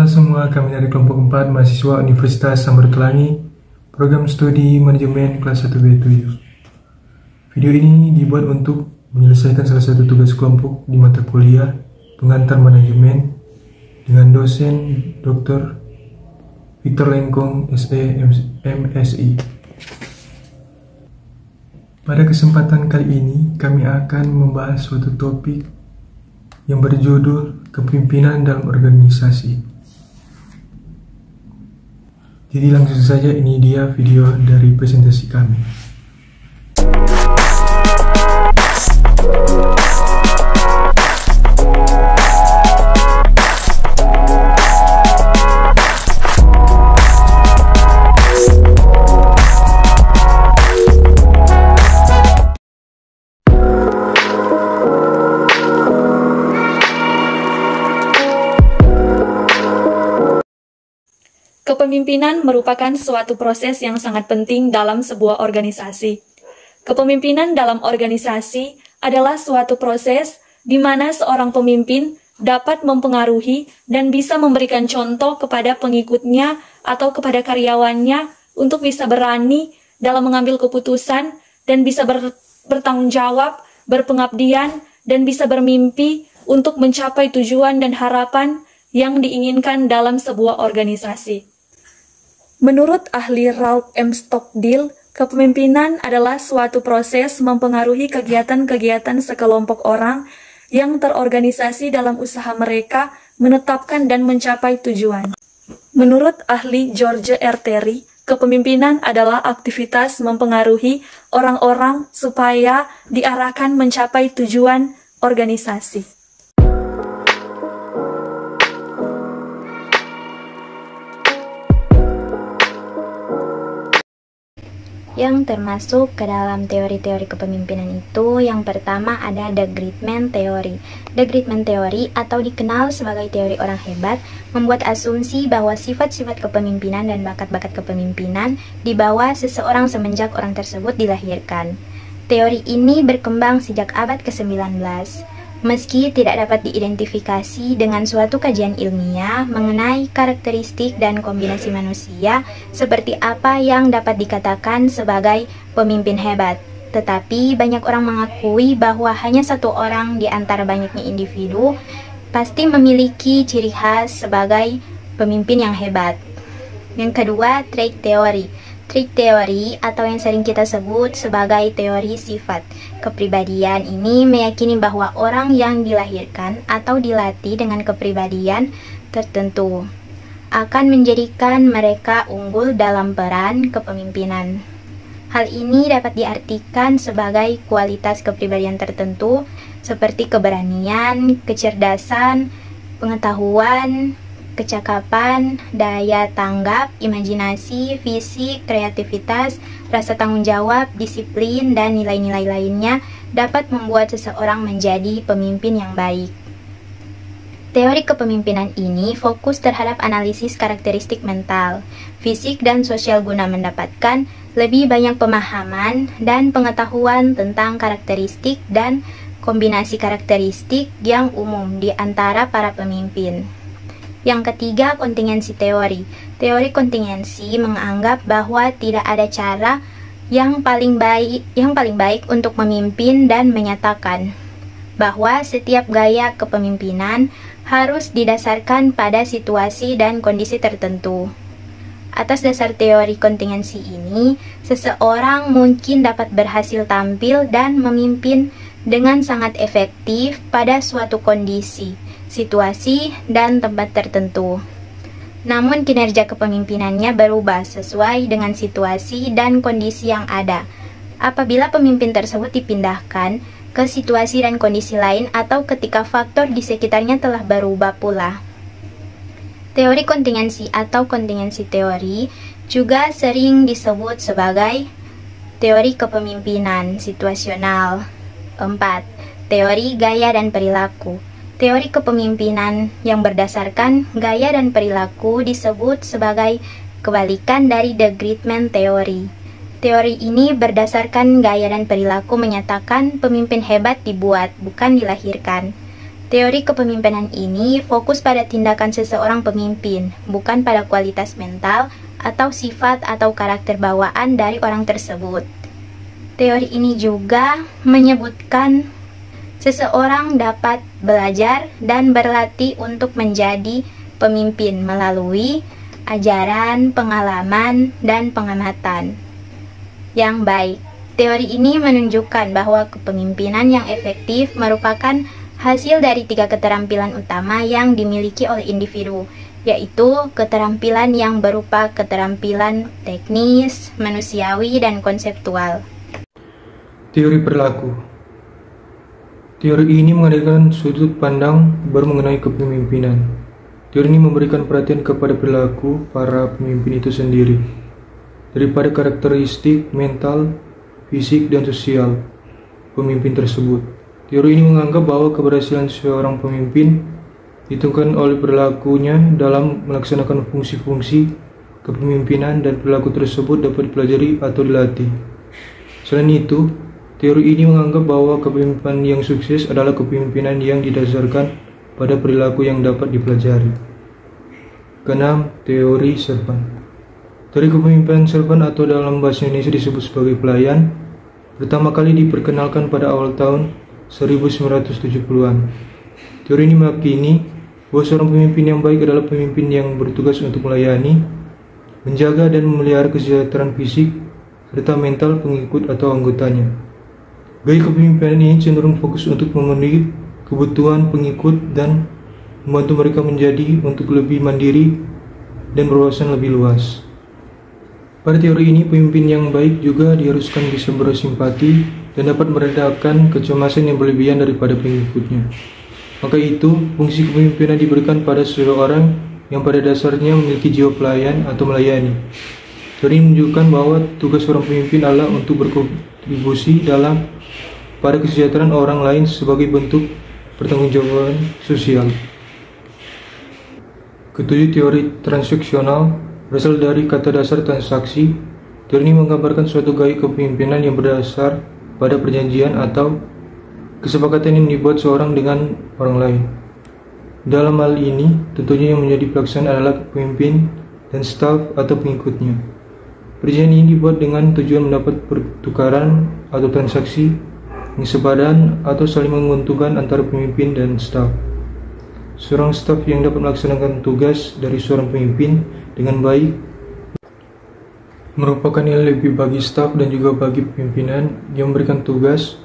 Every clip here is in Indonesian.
Halo semua, kami dari kelompok 4 mahasiswa Universitas Samratulangi, program studi manajemen kelas 1B7. Video ini dibuat untuk menyelesaikan salah satu tugas kelompok di mata kuliah pengantar manajemen dengan dosen Dr. Victor Lengkong, SE, MSI. Pada kesempatan kali ini, kami akan membahas suatu topik yang berjudul kepemimpinan dalam organisasi. Jadi langsung saja, ini dia video dari presentasi kami. Kepemimpinan merupakan suatu proses yang sangat penting dalam sebuah organisasi. Kepemimpinan dalam organisasi adalah suatu proses di mana seorang pemimpin dapat mempengaruhi dan bisa memberikan contoh kepada pengikutnya atau kepada karyawannya untuk bisa berani dalam mengambil keputusan dan bisa bertanggung jawab, berpengabdian, dan bisa bermimpi untuk mencapai tujuan dan harapan yang diinginkan dalam sebuah organisasi. Menurut ahli Ralph M. Stockdill, kepemimpinan adalah suatu proses mempengaruhi kegiatan-kegiatan sekelompok orang yang terorganisasi dalam usaha mereka menetapkan dan mencapai tujuan. Menurut ahli George R. Terry, kepemimpinan adalah aktivitas mempengaruhi orang-orang supaya diarahkan mencapai tujuan organisasi. Yang termasuk ke dalam teori-teori kepemimpinan itu, yang pertama ada The Great Man Theory. The Great Man Theory, atau dikenal sebagai teori orang hebat, membuat asumsi bahwa sifat-sifat kepemimpinan dan bakat-bakat kepemimpinan dibawa seseorang semenjak orang tersebut dilahirkan. Teori ini berkembang sejak abad ke-19. Meski tidak dapat diidentifikasi dengan suatu kajian ilmiah mengenai karakteristik dan kombinasi manusia seperti apa yang dapat dikatakan sebagai pemimpin hebat, tetapi banyak orang mengakui bahwa hanya satu orang di antara banyaknya individu pasti memiliki ciri khas sebagai pemimpin yang hebat. Yang kedua, trait theory. Trait theory, atau yang sering kita sebut sebagai teori sifat kepribadian, ini meyakini bahwa orang yang dilahirkan atau dilatih dengan kepribadian tertentu akan menjadikan mereka unggul dalam peran kepemimpinan. Hal ini dapat diartikan sebagai kualitas kepribadian tertentu seperti keberanian, kecerdasan, pengetahuan, kecakapan, daya tanggap, imajinasi, fisik, kreativitas, rasa tanggung jawab, disiplin, dan nilai-nilai lainnya dapat membuat seseorang menjadi pemimpin yang baik. Teori kepemimpinan ini fokus terhadap analisis karakteristik mental, fisik, dan sosial guna mendapatkan lebih banyak pemahaman dan pengetahuan tentang karakteristik dan kombinasi karakteristik yang umum di antara para pemimpin. Yang ketiga, kontingensi teori. Teori kontingensi menganggap bahwa tidak ada cara yang paling baik untuk memimpin dan menyatakan bahwa setiap gaya kepemimpinan harus didasarkan pada situasi dan kondisi tertentu. Atas dasar teori kontingensi ini, seseorang mungkin dapat berhasil tampil dan memimpin dengan sangat efektif pada suatu kondisi, situasi, dan tempat tertentu. Namun kinerja kepemimpinannya berubah sesuai dengan situasi dan kondisi yang ada. Apabila pemimpin tersebut dipindahkan ke situasi dan kondisi lain atau ketika faktor di sekitarnya telah berubah pula. Teori kontingensi atau kontingensi teori juga sering disebut sebagai teori kepemimpinan situasional. 4. Teori gaya dan perilaku. Teori kepemimpinan yang berdasarkan gaya dan perilaku disebut sebagai kebalikan dari The Great Man Theory. Teori ini berdasarkan gaya dan perilaku menyatakan pemimpin hebat dibuat, bukan dilahirkan. Teori kepemimpinan ini fokus pada tindakan seseorang pemimpin, bukan pada kualitas mental atau sifat atau karakter bawaan dari orang tersebut. Teori ini juga menyebutkan seseorang dapat belajar dan berlatih untuk menjadi pemimpin melalui ajaran, pengalaman, dan pengamatan yang baik. Teori ini menunjukkan bahwa kepemimpinan yang efektif merupakan hasil dari 3 keterampilan utama yang dimiliki oleh individu, yaitu keterampilan yang berupa keterampilan teknis, manusiawi, dan konseptual. Teori perilaku. Teori ini menghadirkan sudut pandang baru mengenai kepemimpinan. Teori ini memberikan perhatian kepada perilaku para pemimpin itu sendiri, daripada karakteristik mental, fisik, dan sosial pemimpin tersebut. Teori ini menganggap bahwa keberhasilan seorang pemimpin ditentukan oleh perilakunya dalam melaksanakan fungsi-fungsi kepemimpinan, dan perilaku tersebut dapat dipelajari atau dilatih. Selain itu, teori ini menganggap bahwa kepemimpinan yang sukses adalah kepemimpinan yang didasarkan pada perilaku yang dapat dipelajari. Keenam, teori servant. Teori kepemimpinan servant atau dalam bahasa Indonesia disebut sebagai pelayan, pertama kali diperkenalkan pada awal tahun 1970-an. Teori ini meyakini bahwa seorang pemimpin yang baik adalah pemimpin yang bertugas untuk melayani, menjaga dan memelihara kesejahteraan fisik serta mental pengikut atau anggotanya. Gaya kepemimpinan ini cenderung fokus untuk memenuhi kebutuhan pengikut dan membantu mereka menjadi untuk lebih mandiri dan berwawasan lebih luas. Pada teori ini, pemimpin yang baik juga diharuskan bisa bersimpati dan dapat meredakan kecemasan yang berlebihan daripada pengikutnya. Maka itu, fungsi kepemimpinan diberikan pada seseorang yang pada dasarnya memiliki jiwa pelayan atau melayani. Teori ini menunjukkan bahwa tugas seorang pemimpin adalah untuk berkontribusi pada kesejahteraan orang lain sebagai bentuk pertanggungjawaban sosial. Ketujuh, teori transaksional berasal dari kata dasar transaksi. Teori ini menggambarkan suatu gaya kepemimpinan yang berdasar pada perjanjian atau kesepakatan yang dibuat seorang dengan orang lain. Dalam hal ini, tentunya yang menjadi pelaksana adalah pemimpin dan staf atau pengikutnya. Perjanjian ini dibuat dengan tujuan mendapat pertukaran atau transaksi yang sepadan atau saling menguntungkan antara pemimpin dan staf. Seorang staf yang dapat melaksanakan tugas dari seorang pemimpin dengan baik merupakan nilai lebih bagi staf dan juga bagi pimpinan yang memberikan tugas.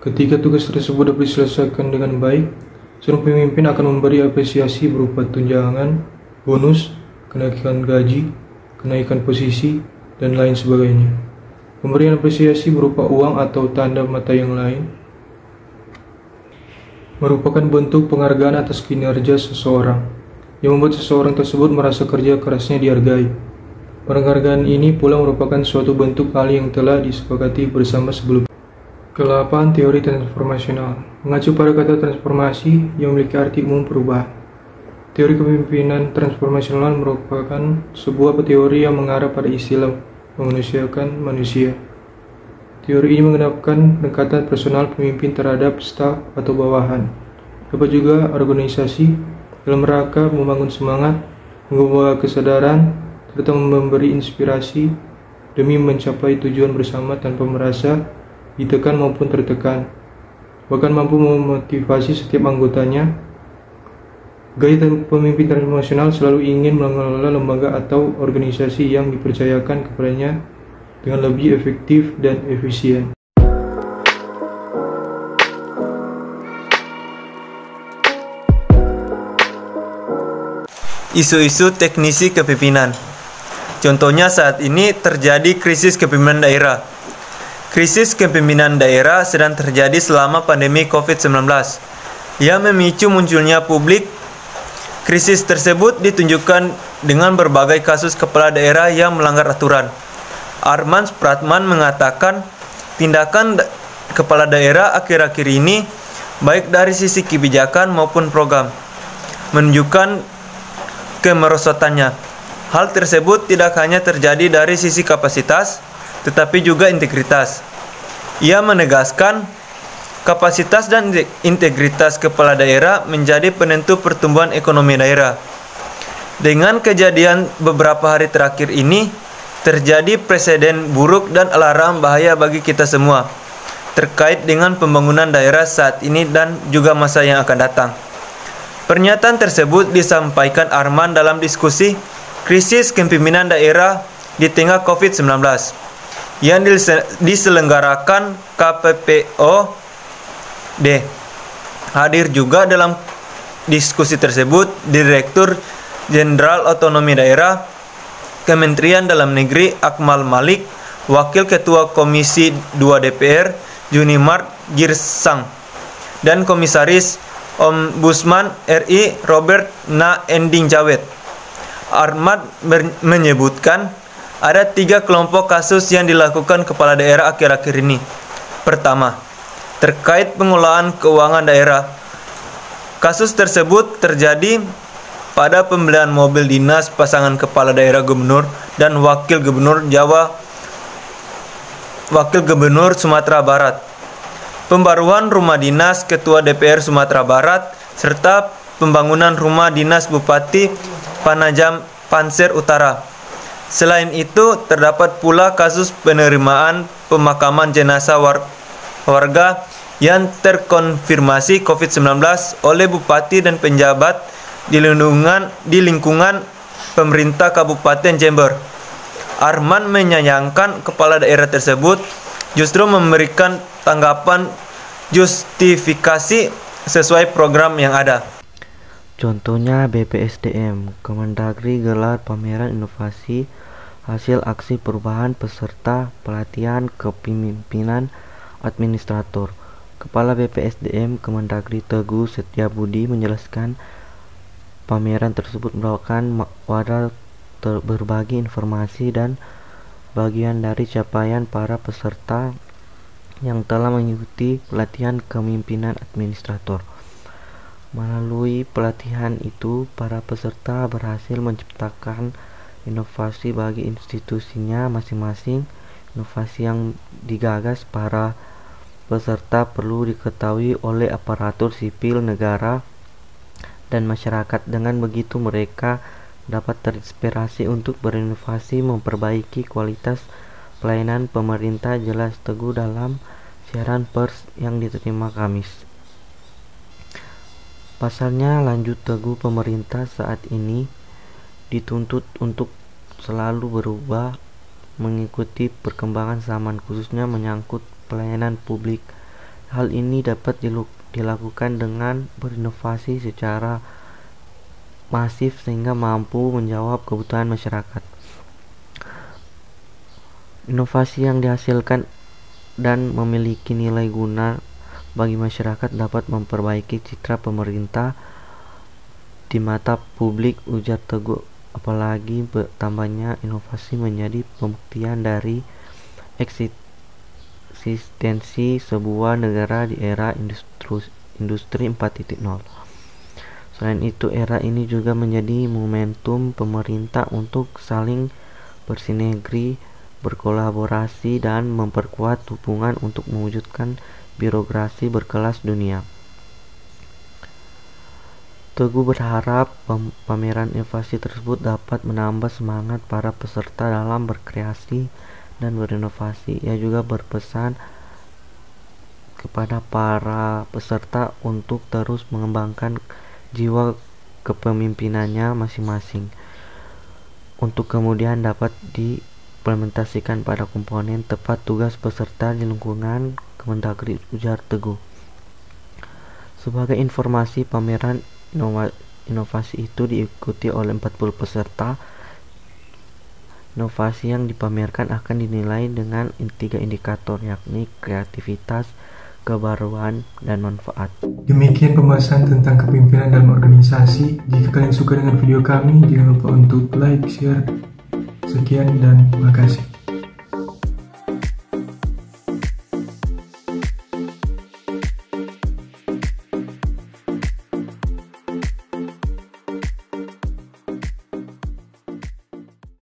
Ketika tugas tersebut dapat diselesaikan dengan baik, seorang pemimpin akan memberi apresiasi berupa tunjangan, bonus, kenaikan gaji, kenaikan posisi, dan lain sebagainya. Pemberian apresiasi berupa uang atau tanda mata yang lain merupakan bentuk penghargaan atas kinerja seseorang, yang membuat seseorang tersebut merasa kerja kerasnya dihargai. Penghargaan ini pula merupakan suatu bentuk hal yang telah disepakati bersama sebelumnya. Ke-8, teori transformasional. Mengacu pada kata transformasi yang memiliki arti umum perubahan. Teori kepemimpinan transformasional merupakan sebuah teori yang mengarah pada istilah memanusiakan manusia. Teori ini mengenapkan pendekatan personal pemimpin terhadap staf atau bawahan. Dapat juga organisasi dalam rangka membangun semangat, mengubah kesadaran, serta memberi inspirasi demi mencapai tujuan bersama tanpa merasa ditekan maupun tertekan, bahkan mampu memotivasi setiap anggotanya. Gaya pemimpin transformasional selalu ingin mengelola lembaga atau organisasi yang dipercayakan kepadanya dengan lebih efektif dan efisien. Isu-isu teknisi kepemimpinan. Contohnya saat ini terjadi krisis kepemimpinan daerah. Krisis kepemimpinan daerah sedang terjadi selama pandemi COVID-19 yang memicu munculnya publik. Krisis tersebut ditunjukkan dengan berbagai kasus kepala daerah yang melanggar aturan. Arman Supratman mengatakan tindakan kepala daerah akhir-akhir ini, baik dari sisi kebijakan maupun program, menunjukkan kemerosotannya. Hal tersebut tidak hanya terjadi dari sisi kapasitas, tetapi juga integritas. Ia menegaskan Kapasitas dan integritas kepala daerah menjadi penentu pertumbuhan ekonomi daerah. Dengan kejadian beberapa hari terakhir ini, terjadi presiden buruk dan alarm bahaya bagi kita semua terkait dengan pembangunan daerah saat ini dan juga masa yang akan datang. Pernyataan tersebut disampaikan Arman dalam diskusi krisis kepemimpinan daerah di tengah COVID-19 yang diselenggarakan KPPO Hadir juga dalam diskusi tersebut Direktur Jenderal Otonomi Daerah Kementerian Dalam Negeri Akmal Malik, Wakil Ketua Komisi 2 DPR Junimart Girsang, dan Komisaris Ombudsman RI Robert Na Ending Jawed. Arman menyebutkan ada 3 kelompok kasus yang dilakukan kepala daerah akhir-akhir ini. Pertama, terkait pengelolaan keuangan daerah. Kasus tersebut terjadi pada pembelian mobil dinas pasangan kepala daerah gubernur dan wakil gubernur Sumatera Barat, pembaruan rumah dinas ketua DPR Sumatera Barat, serta pembangunan rumah dinas Bupati Panajam Pasir Utara. Selain itu, terdapat pula kasus penerimaan pemakaman jenazah warga yang terkonfirmasi COVID-19 oleh bupati dan penjabat di lingkungan pemerintah Kabupaten Jember. Arman menyayangkan kepala daerah tersebut justru memberikan tanggapan justifikasi sesuai program yang ada. Contohnya BPSDM, Kemendagri gelar pameran inovasi hasil aksi perubahan peserta pelatihan kepemimpinan administrator. Kepala BPSDM Kemendagri Teguh Setiabudi menjelaskan pameran tersebut merupakan wadah berbagi informasi dan bagian dari capaian para peserta yang telah mengikuti pelatihan kepemimpinan administrator. Melalui pelatihan itu, para peserta berhasil menciptakan inovasi bagi institusinya masing-masing. Inovasi yang digagas para peserta perlu diketahui oleh aparatur sipil negara dan masyarakat. Dengan begitu mereka dapat terinspirasi untuk berinovasi memperbaiki kualitas pelayanan pemerintah, jelas Teguh dalam siaran pers yang diterima Kamis. Pasalnya, lanjut Teguh, pemerintah saat ini dituntut untuk selalu berubah mengikuti perkembangan zaman, khususnya menyangkut pelayanan publik. Hal ini dapat dilakukan dengan berinovasi secara masif sehingga mampu menjawab kebutuhan masyarakat. Inovasi yang dihasilkan dan memiliki nilai guna bagi masyarakat dapat memperbaiki citra pemerintah di mata publik, ujar Teguh. Apalagi bertambahnya inovasi menjadi pembuktian dari eksistensi sebuah negara di era industri 4.0. Selain itu, era ini juga menjadi momentum pemerintah untuk saling bersinergi, berkolaborasi, dan memperkuat hubungan untuk mewujudkan birokrasi berkelas dunia. Teguh berharap pameran inovasi tersebut dapat menambah semangat para peserta dalam berkreasi dan berinovasi. Ia juga berpesan kepada para peserta untuk terus mengembangkan jiwa kepemimpinannya masing-masing untuk kemudian dapat diimplementasikan pada komponen tepat tugas peserta di lingkungan Kemendagri, ujar Teguh. Sebagai informasi, pameran inovasi itu diikuti oleh 40 peserta. Inovasi yang dipamerkan akan dinilai dengan 3 indikator, yakni kreativitas, kebaruan, dan manfaat. Demikian pembahasan tentang kepemimpinan dalam organisasi. Jika kalian suka dengan video kami, jangan lupa untuk like, share. Sekian dan terima kasih.